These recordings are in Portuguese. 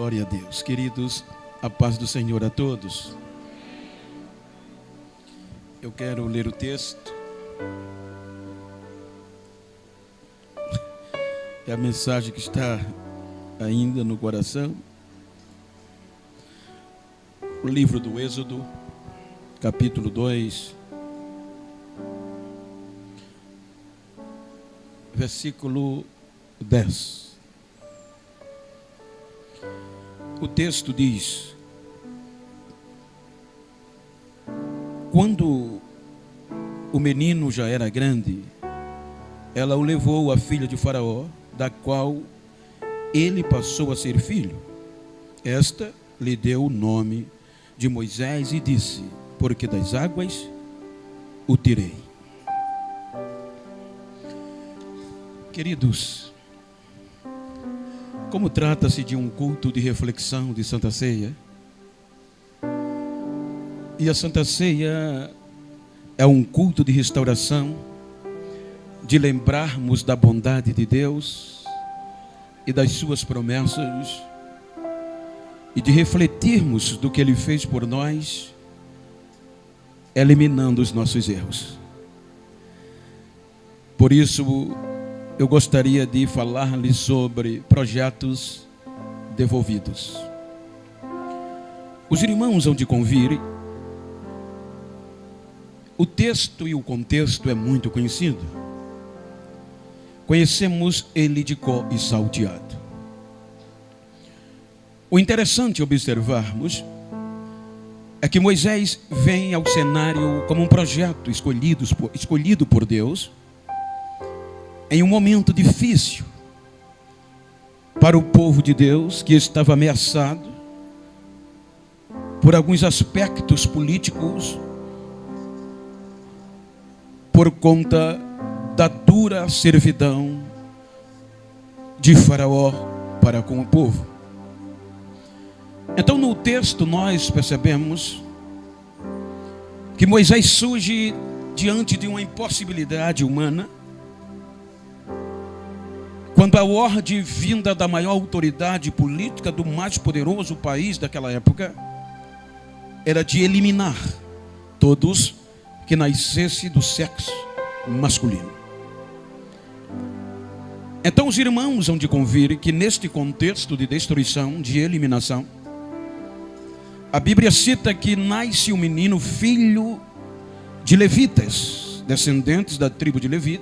Glória a Deus. Queridos, a paz do Senhor a todos. Eu quero ler o texto. É a mensagem que está ainda no coração. O livro do Êxodo, capítulo 2, versículo 10. O texto diz: quando o menino já era grande, ela o levou à filha de Faraó, da qual ele passou a ser filho. Esta lhe deu o nome de Moisés e disse: porque das águas o tirei. Queridos, como trata-se de um culto de reflexão de Santa Ceia, e a Santa Ceia é um culto de restauração, de lembrarmos da bondade de Deus e das suas promessas, e de refletirmos do que Ele fez por nós, eliminando os nossos erros. Por isso, eu gostaria de falar-lhes sobre projetos devolvidos. Os irmãos hão de convir. O texto e o contexto é muito conhecido. Conhecemos ele de cor e salteado. O interessante observarmos é que Moisés vem ao cenário como um projeto escolhido por Deus em um momento difícil para o povo de Deus, que estava ameaçado por alguns aspectos políticos, por conta da dura servidão de Faraó para com o povo. Então, no texto nós percebemos que Moisés surge diante de uma impossibilidade humana, quando a ordem vinda da maior autoridade política do mais poderoso país daquela época era de eliminar todos que nascessem do sexo masculino. Então os irmãos hão de convir que neste contexto de destruição, de eliminação, a Bíblia cita que nasce um menino filho de levitas, descendentes da tribo de Levi,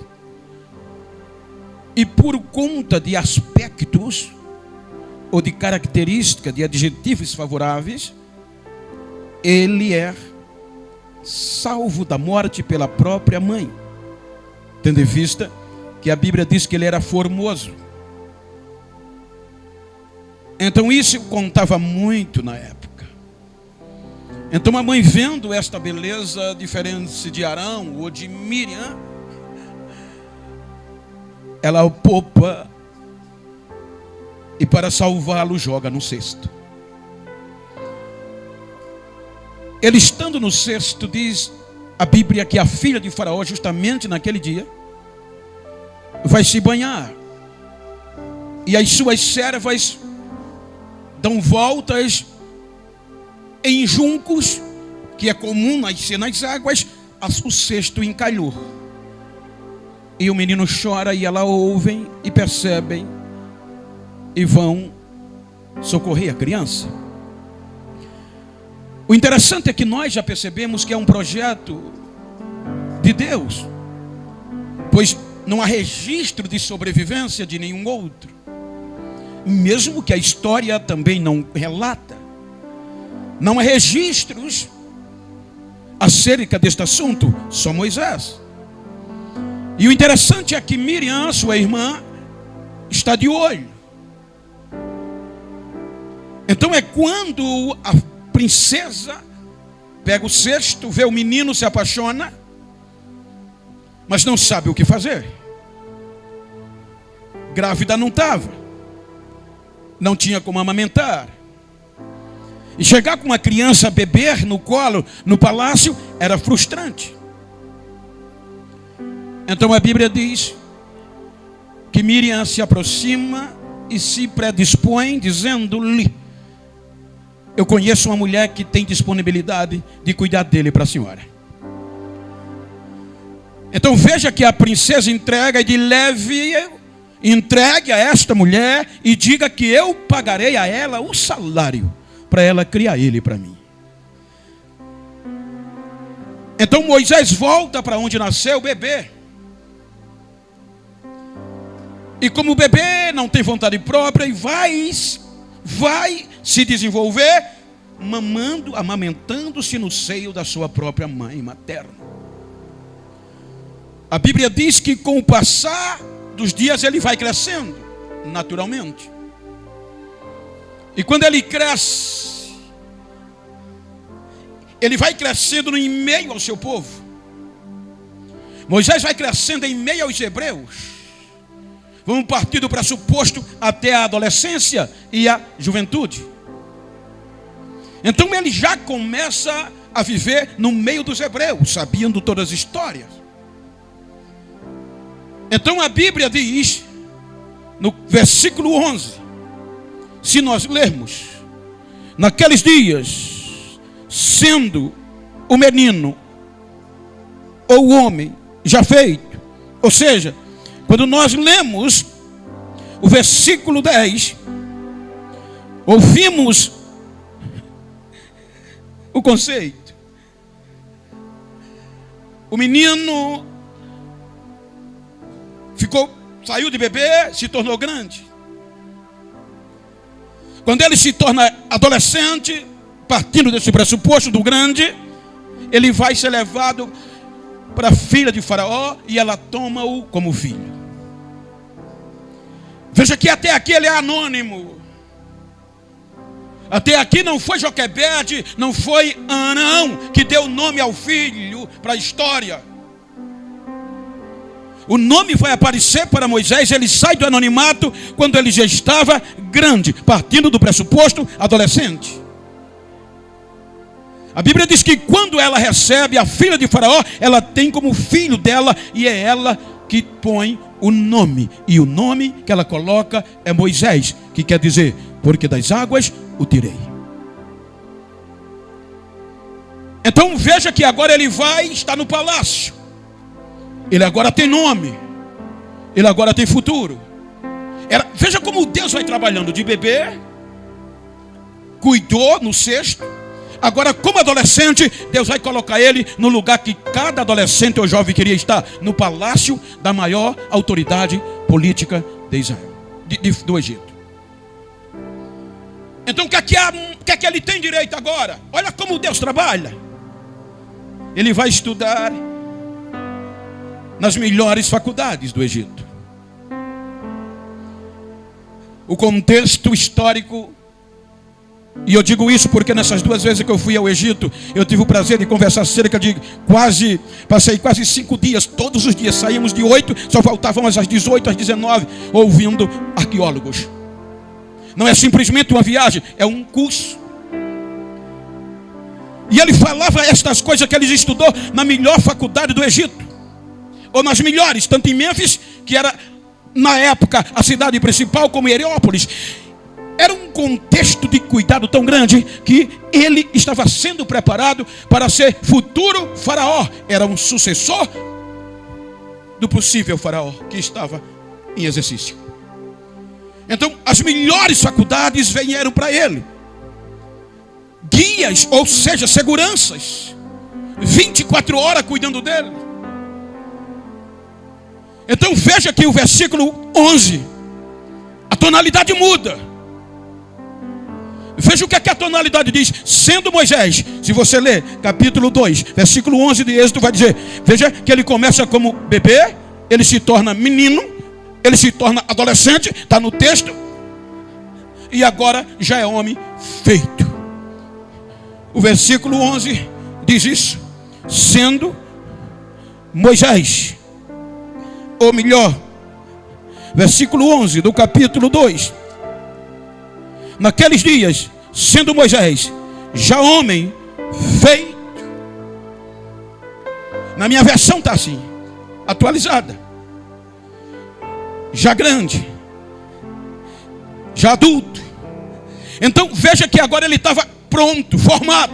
e por conta de aspectos ou de características, de adjetivos favoráveis, ele é salvo da morte pela própria mãe, tendo em vista que a Bíblia diz que ele era formoso. Então isso contava muito na época. Então a mãe, vendo esta beleza diferente de Arão ou de Miriam, ela o poupa e para salvá-lo joga no cesto. Ele estando no cesto, diz a Bíblia que a filha de Faraó, justamente naquele dia, vai se banhar. E as suas servas dão voltas em juncos, que é comum nascer nas águas, o cesto encalhou. E o menino chora e ela ouvem e percebem e vão socorrer a criança. O interessante é que nós já percebemos que é um projeto de Deus, pois não há registro de sobrevivência de nenhum outro, mesmo que a história também não relata. Não há registros acerca deste assunto, só Moisés. E o interessante é que Miriam, sua irmã, está de olho. Então é quando a princesa pega o cesto, vê o menino, se apaixona, mas não sabe o que fazer. Grávida não estava, não tinha como amamentar. E chegar com uma criança a beber no colo, no palácio, era frustrante. Então a Bíblia diz que Miriam se aproxima e se predispõe, dizendo-lhe: eu conheço uma mulher que tem disponibilidade de cuidar dele para a senhora. Então veja que a princesa entrega e diz: entregue a esta mulher e diga que eu pagarei a ela o salário para ela criar ele para mim. Então Moisés volta para onde nasceu o bebê. E como o bebê não tem vontade própria e vai se desenvolver amamentando-se no seio da sua própria mãe materna. A Bíblia diz que com o passar dos dias ele vai crescendo naturalmente. E quando ele cresce, ele vai crescendo em meio ao seu povo. Moisés vai crescendo em meio aos hebreus. Vamos partir do pressuposto até a adolescência e a juventude. Então ele já começa a viver no meio dos hebreus, sabendo todas as histórias. Então a Bíblia diz, no versículo 11, se nós lermos: naqueles dias, sendo o menino ou o homem já feito, ou seja, quando nós lemos o versículo 10, ouvimos o conceito. O menino saiu de bebê, se tornou grande. Quando ele se torna adolescente, partindo desse pressuposto do grande, ele vai ser levado para a filha de Faraó e ela toma-o como filho. Veja que até aqui ele é anônimo. Até aqui não foi Joquebede, não foi Anão que deu nome ao filho para a história. O nome vai aparecer para Moisés, ele sai do anonimato quando ele já estava grande, partindo do pressuposto adolescente. A Bíblia diz que quando ela recebe a filha de Faraó, ela tem como filho dela e é ela que põe o nome. E o nome que ela coloca é Moisés, que quer dizer, porque das águas o tirei. Então veja que agora ele vai estar no palácio. Ele agora tem nome. Ele agora tem futuro. Veja como Deus vai trabalhando de bebê. Cuidou no cesto. Agora, como adolescente, Deus vai colocar ele no lugar que cada adolescente ou jovem queria estar, no palácio da maior autoridade política de Israel, do Egito. Então, o que é que ele tem direito agora? Olha como Deus trabalha. Ele vai estudar nas melhores faculdades do Egito. O contexto histórico. E eu digo isso porque nessas 2 vezes que eu fui ao Egito, eu tive o prazer de conversar cerca de passei quase 5 dias, todos os dias, saímos de 8, só voltávamos às 18, às 19, ouvindo arqueólogos. Não é simplesmente uma viagem, é um curso. E ele falava estas coisas que ele estudou na melhor faculdade do Egito, ou nas melhores, tanto em Mênfis, que era na época a cidade principal, como Heliópolis. Era um contexto de cuidado tão grande que ele estava sendo preparado para ser futuro faraó. Era um sucessor do possível faraó que estava em exercício. Então as melhores faculdades vieram para ele. Guias, ou seja, seguranças, 24 horas cuidando dele. Então veja que o versículo 11, a tonalidade muda. Veja o que a tonalidade diz. Sendo Moisés, se você ler capítulo 2, versículo 11 de Êxodo, vai dizer, veja que ele começa como bebê, ele se torna menino, ele se torna adolescente, está no texto, e agora já é homem feito. O versículo 11 diz isso. Sendo Moisés, ou melhor, versículo 11 do capítulo 2. Naqueles dias, sendo Moisés já homem feito. Na minha versão está assim, atualizada. Já grande, já adulto. Então veja que agora ele estava pronto, formado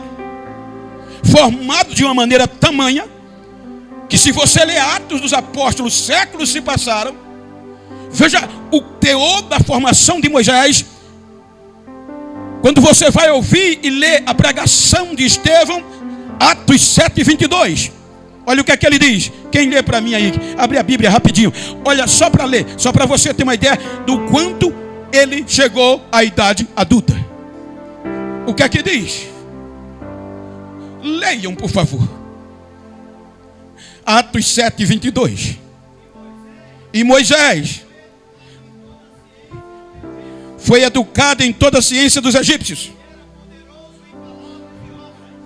de uma maneira tamanha, que se você ler Atos dos Apóstolos, séculos se passaram, veja o teor da formação de Moisés. Quando você vai ouvir e ler a pregação de Estevão, Atos 7:22, olha o que é que ele diz. Quem lê para mim aí? Abre a Bíblia rapidinho. Olha, só para ler, só para você ter uma ideia do quanto ele chegou à idade adulta. O que é que diz? Leiam, por favor. Atos 7:22. E Moisés foi educado em toda a ciência dos egípcios,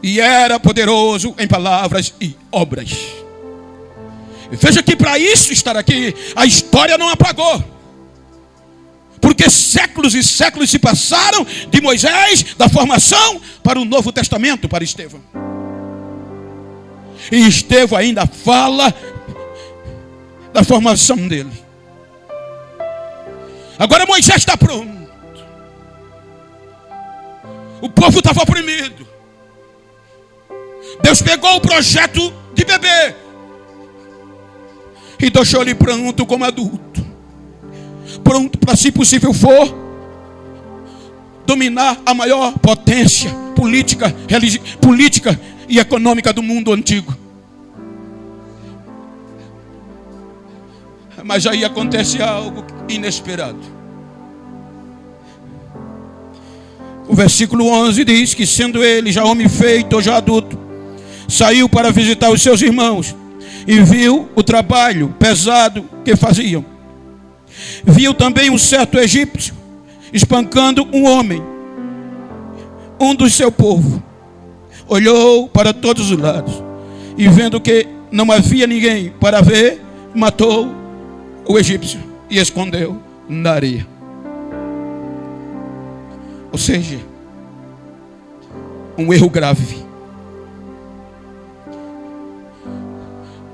e era poderoso em palavras e obras. Veja que para isso estar aqui, a história não apagou. Porque séculos e séculos se passaram de Moisés, da formação, para o Novo Testamento, para Estevão. E Estevão ainda fala da formação dele. Agora Moisés está pronto. O povo estava oprimido. Deus pegou o projeto de bebê e deixou ele pronto como adulto. Pronto para, se possível for, dominar a maior potência política e econômica do mundo antigo. Mas aí acontece algo inesperado. O versículo 11 diz que, sendo ele já homem feito ou já adulto, saiu para visitar os seus irmãos e viu o trabalho pesado que faziam. Viu também um certo egípcio espancando um homem, um do seu povo. Olhou para todos os lados e, vendo que não havia ninguém para ver, matou o egípcio e escondeu na areia. Ou seja, um erro grave.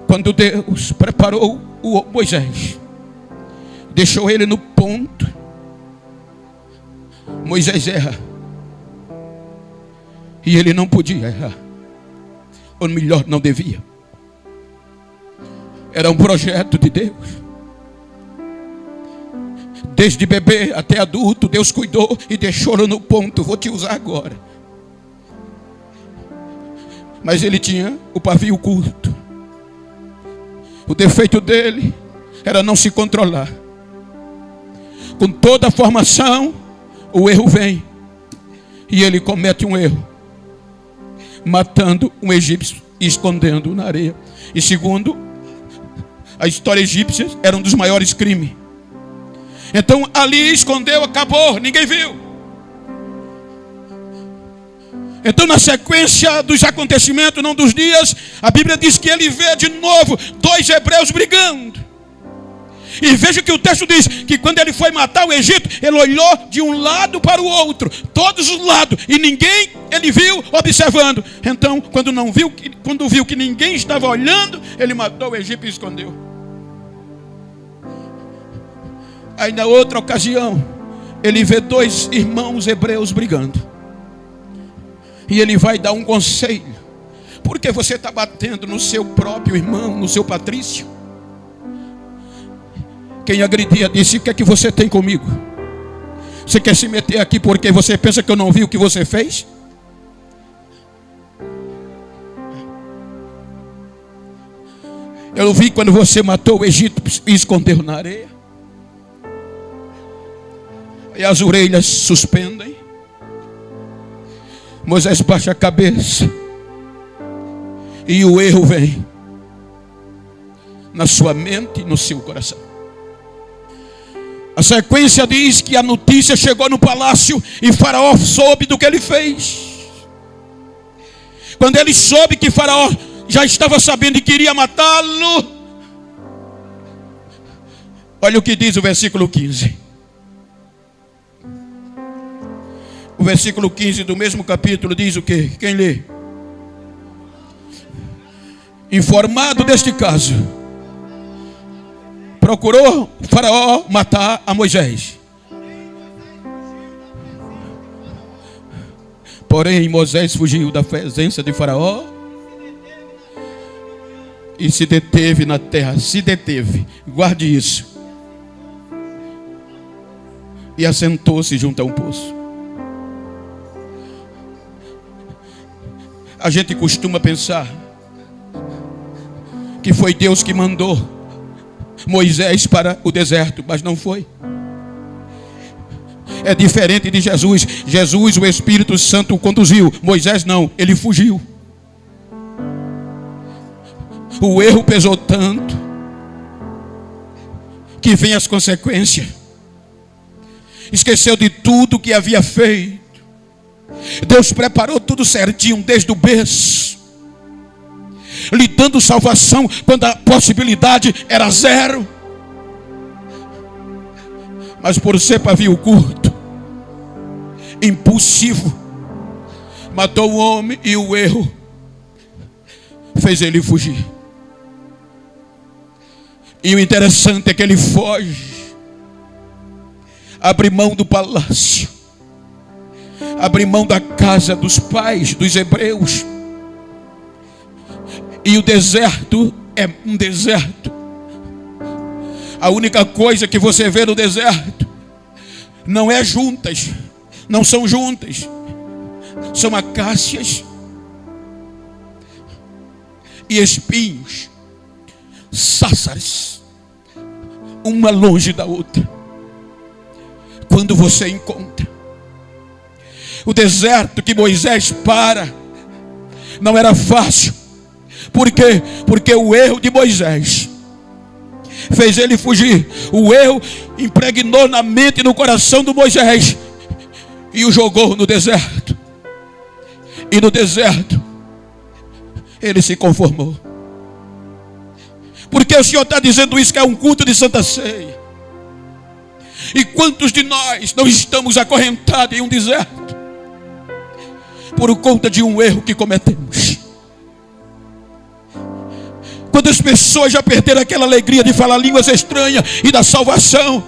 Quando Deus preparou o Moisés, deixou ele no ponto, Moisés erra. E ele não podia errar. Ou melhor, não devia. Era um projeto de Deus. Desde bebê até adulto, Deus cuidou e deixou-o no ponto. Vou te usar agora. Mas ele tinha o pavio curto. O defeito dele era não se controlar. Com toda a formação, o erro vem. E ele comete um erro, matando um egípcio e escondendo na areia. E segundo a história egípcia, era um dos maiores crimes. Então ali escondeu, acabou, ninguém viu. Então, na sequência dos acontecimentos, não dos dias, a Bíblia diz que ele vê de novo 2 hebreus brigando. E veja que o texto diz que quando ele foi matar o Egito, ele olhou de um lado para o outro, todos os lados, e ninguém ele viu observando. Então, quando viu que ninguém estava olhando, ele matou o Egito e escondeu. Aí, na outra ocasião, ele vê 2 irmãos hebreus brigando. E ele vai dar um conselho. Por que você está batendo no seu próprio irmão, no seu patrício? Quem agredia disse: o que é que você tem comigo? Você quer se meter aqui porque você pensa que eu não vi o que você fez? Eu vi quando você matou o Egito e escondeu na areia. E as orelhas suspendem. Moisés baixa a cabeça. E o erro vem na sua mente e no seu coração. A sequência diz que a notícia chegou no palácio e Faraó soube do que ele fez. Quando ele soube que Faraó já estava sabendo e queria matá-lo, olha o que diz o versículo 15. O versículo 15 do mesmo capítulo diz o quê? Quem lê? Informado deste caso, procurou Faraó matar a Moisés. Porém, Moisés fugiu da presença de Faraó e se deteve na terra. Se deteve, guarde isso. E assentou-se junto a um poço. A gente costuma pensar que foi Deus que mandou Moisés para o deserto, mas não foi. É diferente de Jesus. Jesus, o Espírito Santo o conduziu. Moisés não, ele fugiu. O erro pesou tanto que vem as consequências. Esqueceu de tudo que havia feito. Deus preparou tudo certinho desde o berço, lhe dando salvação quando a possibilidade era zero. Mas por ser pavio curto, impulsivo, matou o homem, e o erro fez ele fugir. E o interessante é que ele foge, abre mão do palácio, abre mão da casa dos pais dos hebreus. E o deserto é um deserto. A única coisa que você vê no deserto não é juntas, não são juntas, são acácias e espinhos, sássaras, uma longe da outra. Quando você encontra o deserto que Moisés não era fácil. Por quê? Porque o erro de Moisés fez ele fugir. O erro impregnou na mente e no coração do Moisés e o jogou no deserto. E no deserto ele se conformou. Porque o Senhor está dizendo isso, que é um culto de Santa Ceia. E quantos de nós não estamos acorrentados em um deserto por conta de um erro que cometemos? Quantas pessoas já perderam aquela alegria de falar línguas estranhas e da salvação?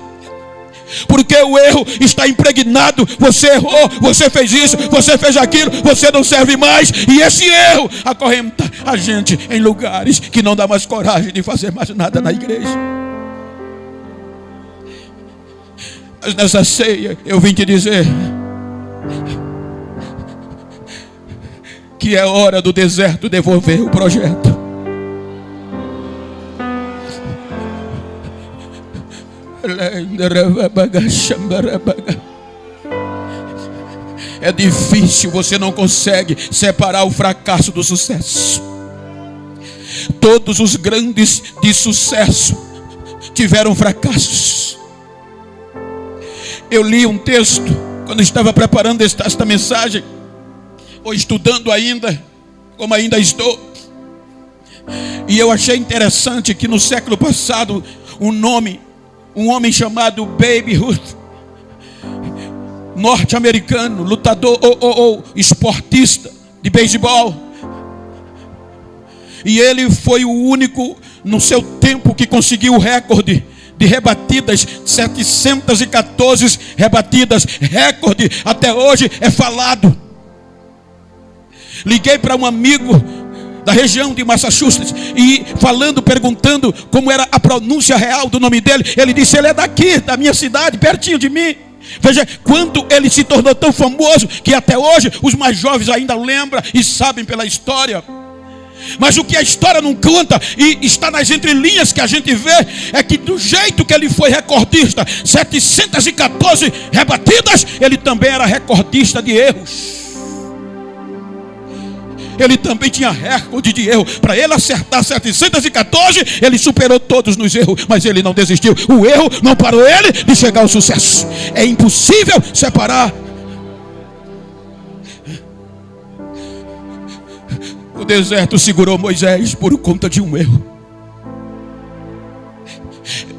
Porque o erro está impregnado. Você errou, você fez isso, você fez aquilo, você não serve mais. E esse erro acorrenta a gente em lugares que não dá mais coragem de fazer mais nada na igreja. Mas nessa ceia eu vim te dizer que é hora do deserto devolver o projeto. É difícil, você não consegue separar o fracasso do sucesso. Todos os grandes de sucesso tiveram fracassos. Eu li um texto quando estava preparando esta mensagem, ou estudando ainda, como ainda estou. E eu achei interessante que no século passado, um homem chamado Babe Ruth, norte-americano, lutador ou esportista de beisebol, e ele foi o único no seu tempo que conseguiu o recorde de rebatidas, 714 rebatidas, recorde até hoje é falado. Liguei para um amigo da região de Massachusetts e perguntando como era a pronúncia real do nome dele. Ele disse: ele é daqui, da minha cidade, pertinho de mim. Veja quando ele se tornou tão famoso que até hoje os mais jovens ainda lembram e sabem pela história. Mas o que a história não conta, e está nas entrelinhas que a gente vê, é que do jeito que ele foi recordista, 714 rebatidas, ele também era recordista de erros. Ele também tinha recorde de erro. Para ele acertar 714, ele superou todos nos erros, mas ele não desistiu. O erro não parou ele de chegar ao sucesso. É impossível separar. O deserto segurou Moisés por conta de um erro.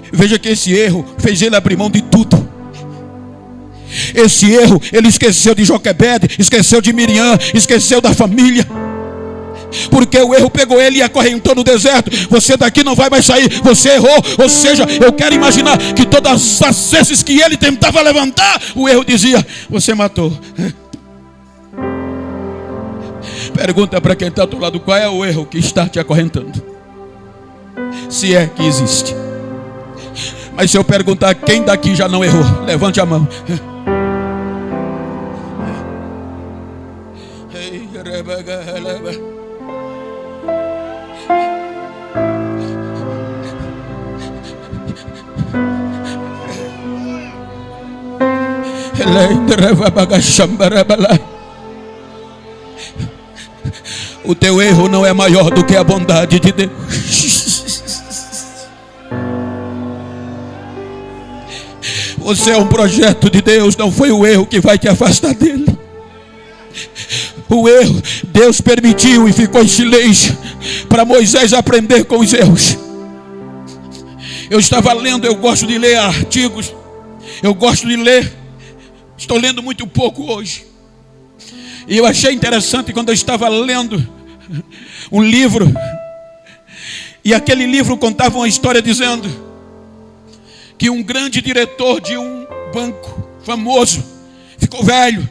Veja que esse erro fez ele abrir mão de tudo. Esse erro, ele esqueceu de Joquebede, esqueceu de Miriam, esqueceu da família. Porque o erro pegou ele e acorrentou no deserto. Você daqui não vai mais sair, você errou. Ou seja, eu quero imaginar que todas as vezes que ele tentava levantar, o erro dizia: você matou. Pergunta para quem está ao teu lado: qual é o erro que está te acorrentando? Se é que existe. Mas se eu perguntar quem daqui já não errou, levante a mão. O teu erro não é maior do que a bondade de Deus. Você é um projeto de Deus, não foi o erro que vai te afastar dele. O erro, Deus permitiu e ficou em silêncio para Moisés aprender com os erros. Eu estava lendo, eu gosto de ler artigos, eu gosto de ler, estou lendo muito pouco hoje. E eu achei interessante quando eu estava lendo um livro, e aquele livro contava uma história dizendo que um grande diretor de um banco famoso ficou velho.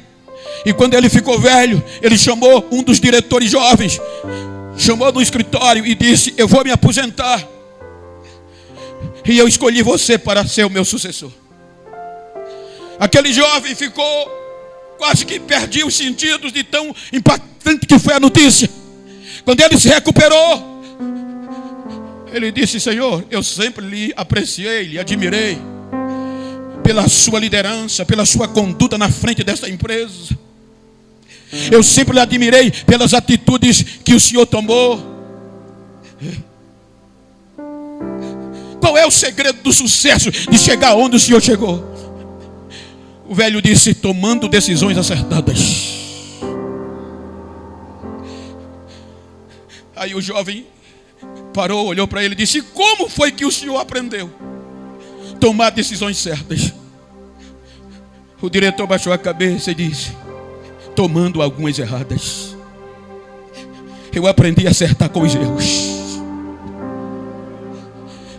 E quando ele ficou velho, ele chamou um dos diretores jovens, chamou no escritório e disse: eu vou me aposentar, e eu escolhi você para ser o meu sucessor. Aquele jovem ficou, quase que perdia os sentidos de tão impactante que foi a notícia. Quando ele se recuperou, ele disse: Senhor, eu sempre lhe apreciei, lhe admirei pela sua liderança, pela sua conduta na frente desta empresa. Eu sempre lhe admirei pelas atitudes que o Senhor tomou. Qual é o segredo do sucesso de chegar onde o Senhor chegou? O velho disse: tomando decisões acertadas. Aí o jovem parou, olhou para ele e disse: como foi que o senhor aprendeu a tomar decisões certas? O diretor baixou a cabeça e disse: tomando algumas erradas. Eu aprendi a acertar com os erros.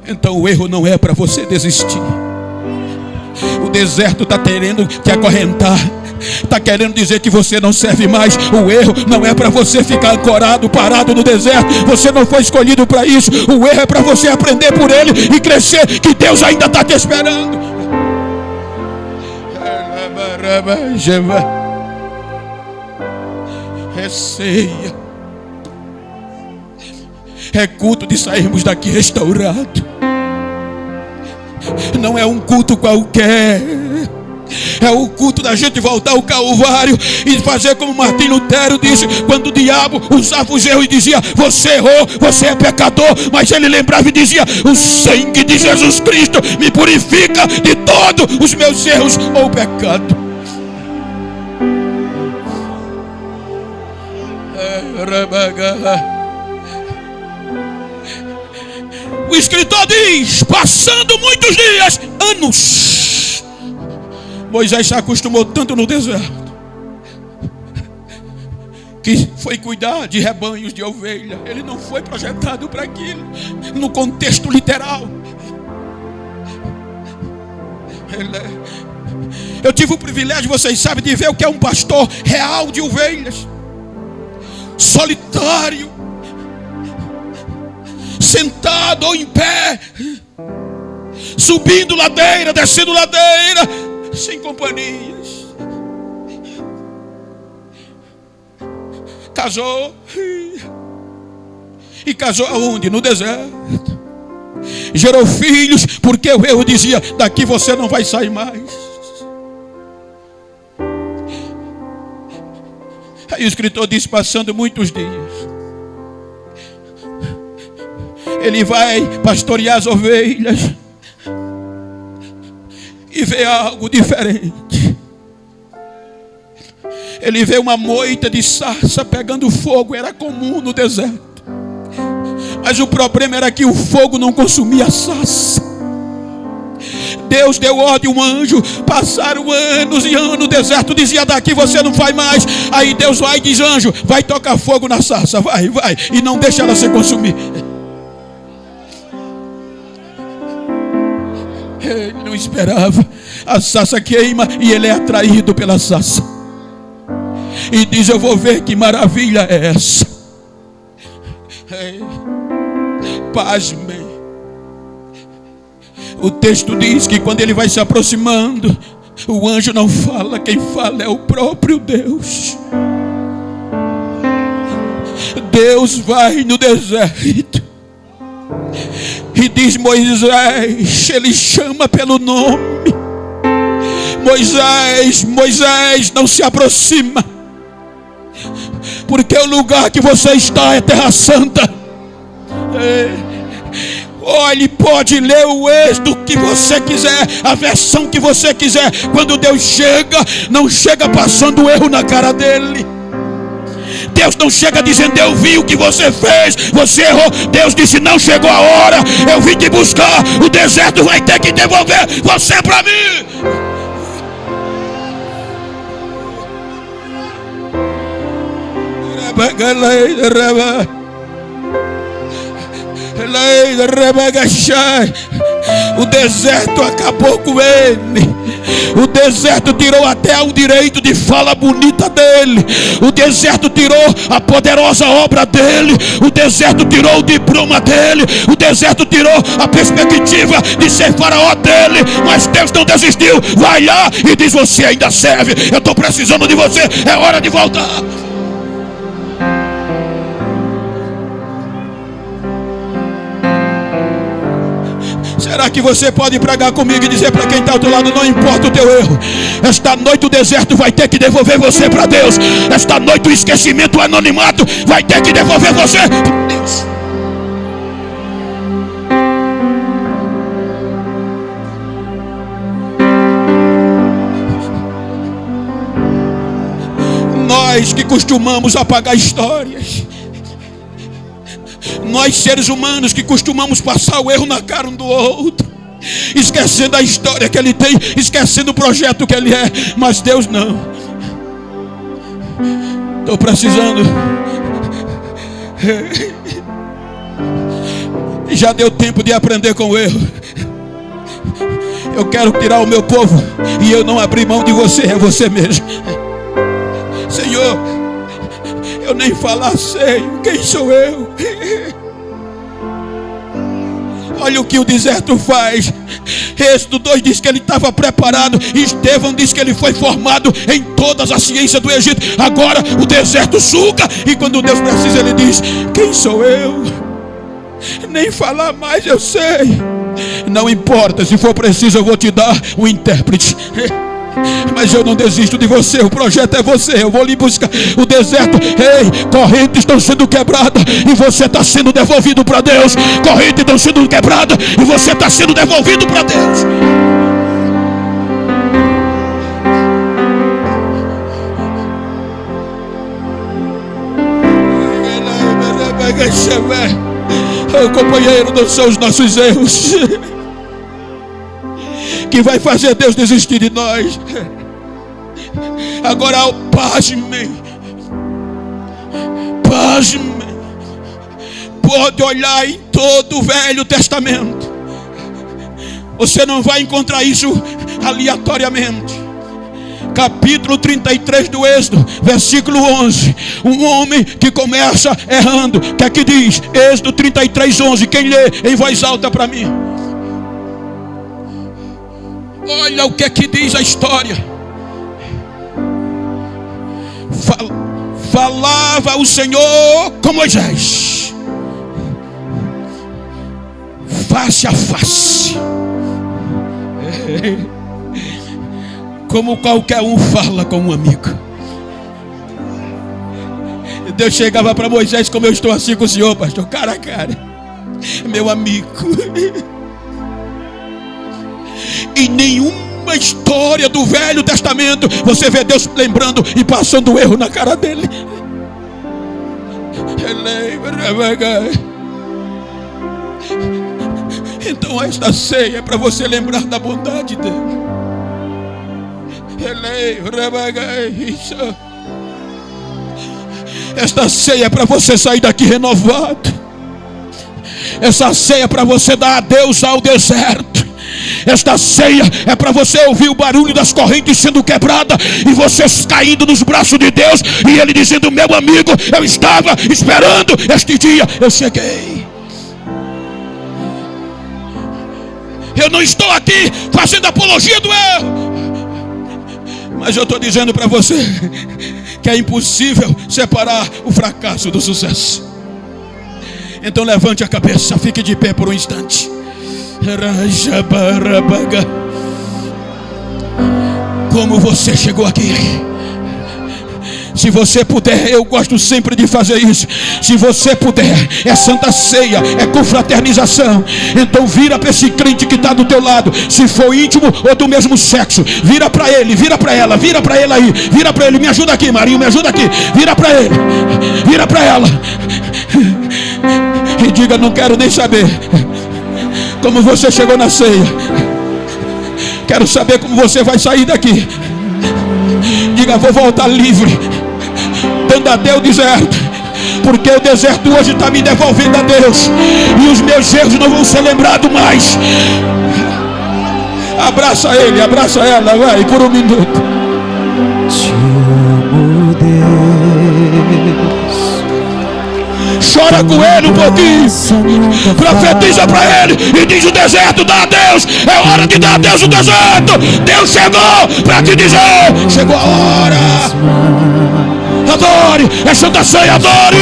Então o erro não é para você desistir. O deserto está querendo te acorrentar, está querendo dizer que você não serve mais. O erro não é para você ficar ancorado, parado no deserto. Você não foi escolhido para isso. O erro é para você aprender por ele e crescer, que Deus ainda está te esperando. É ceia, é culto de sairmos daqui restaurado. Não é um culto qualquer, é o culto da gente voltar ao Calvário e fazer como Martim Lutero disse, quando o diabo usava os erros e dizia: você errou, você é pecador, mas ele lembrava e dizia: o sangue de Jesus Cristo me purifica de todos os meus erros ou pecado. O escritor diz: passando muitos dias, anos, Moisés se acostumou tanto no deserto que foi cuidar de rebanhos de ovelha. Ele não foi projetado para aquilo no contexto literal. Eu tive o privilégio, vocês sabem, de ver o que é um pastor real de ovelhas, solitário, sentado ou em pé, subindo ladeira, descendo ladeira, sem companhias. Casou. E casou aonde? No deserto. Gerou filhos, porque o erro dizia: daqui você não vai sair mais. Aí o escritor diz: passando muitos dias, ele vai pastorear as ovelhas e vê algo diferente. Ele vê uma moita de sarça pegando fogo. Era comum no deserto, mas o problema era que o fogo não consumia a sarça. Deus deu ordem, um anjo. Passaram anos e anos no deserto, dizia: daqui você não vai mais. Aí Deus vai e diz: anjo, vai tocar fogo na sarça, vai, e não deixa ela se consumir. Ele não esperava. A sarça queima e ele é atraído pela sarça. e diz: eu vou ver que maravilha é essa. Pasmem. O texto diz que quando ele vai se aproximando, o anjo não fala, quem fala é o próprio Deus. Deus vai no deserto e diz: Moisés, ele chama pelo nome. Moisés, Moisés, não se aproxima, porque o lugar que você está é terra santa. Olhe, pode ler o Êxodo que você quiser, a versão que você quiser. Quando Deus chega, não chega passando erro na cara dele. Deus não chega dizendo: eu vi o que você fez, você errou. Deus disse: não chegou a hora, eu vim te buscar. O deserto vai ter que devolver você para mim. O deserto acabou com ele. O deserto tirou até o direito de fala bonita dele. O deserto tirou a poderosa obra dele. O deserto tirou o diploma dele. O deserto tirou a perspectiva de ser faraó dele. Mas Deus não desistiu. Vai lá e diz: você ainda serve. Eu estou precisando de você. É hora de voltar. Será que você pode pregar comigo e dizer para quem está ao teu lado: não importa o teu erro, esta noite o deserto vai ter que devolver você para Deus. Esta noite o esquecimento, o anonimato vai ter que devolver você para Deus. Nós que costumamos apagar histórias, nós seres humanos que costumamos passar o erro na cara um do outro, esquecendo a história que ele tem, esquecendo o projeto que ele é. Mas Deus não. Estou precisando. Já deu tempo de aprender com o erro. Eu quero tirar o meu povo e eu não abri mão de você, é você mesmo. Senhor, eu nem falar sei quem sou eu. Olha o que o deserto faz. Êxodo 2 diz que ele estava preparado. Estevão diz que ele foi formado em todas as ciências do Egito. Agora o deserto suga, e quando Deus precisa ele diz: quem sou eu? Nem falar mais eu sei. Não importa, se for preciso eu vou te dar um intérprete. Mas eu não desisto de você, o projeto é você, eu vou lhe buscar. O deserto, ei, correntes estão sendo quebradas e você está sendo devolvido para Deus. Correntes estão sendo quebradas e você está sendo devolvido para Deus. Oh, companheiro, não são os nossos erros que vai fazer Deus desistir de nós. Agora, pasmem, pode olhar em todo o Velho Testamento, você não vai encontrar isso aleatoriamente. Capítulo 33 do Êxodo, versículo 11. Um homem que começa errando. O que é que diz? Êxodo 33, 11. Quem lê em voz alta para mim? Olha o que é que diz a história. Falava o Senhor com Moisés face a face, como qualquer um fala com um amigo. Deus chegava para Moisés como eu estou assim com o Senhor, pastor, cara a cara, meu amigo. Em nenhuma história do Velho Testamento você vê Deus lembrando e passando o erro na cara dele. Então esta ceia é para você lembrar da bondade dele. Esta ceia é para você sair daqui renovado. Essa ceia é para você dar adeus ao deserto. Esta ceia é para você ouvir o barulho das correntes sendo quebradas e vocês caindo nos braços de Deus e Ele dizendo: meu amigo, eu estava esperando este dia, eu cheguei. Eu não estou aqui fazendo apologia do erro, mas eu estou dizendo para você que é impossível separar o fracasso do sucesso. Então levante a cabeça, fique de pé por um instante. Como você chegou aqui? Se você puder, eu gosto sempre de fazer isso. Se você puder, é santa ceia, é confraternização. Então vira para esse crente que está do teu lado, se for íntimo ou do mesmo sexo, vira para ele, vira para ela, vira para ele aí, vira para ele, me ajuda aqui, Marinho, me ajuda aqui, vira para ele, vira para ela e diga: não quero nem saber como você chegou na ceia, quero saber como você vai sair daqui. Diga: vou voltar livre, dando até o deserto, porque o deserto hoje está me devolvendo a Deus, e os meus erros não vão ser lembrados mais. Abraça ele, abraça ela, vai, por um minuto. Te amo, Deus. Chora com ele um pouquinho, profetiza para ele e diz: o deserto dá a Deus, é hora de dar a Deus o deserto. Deus chegou para te dizer: chegou a hora. Adore, é santa ceia, adore.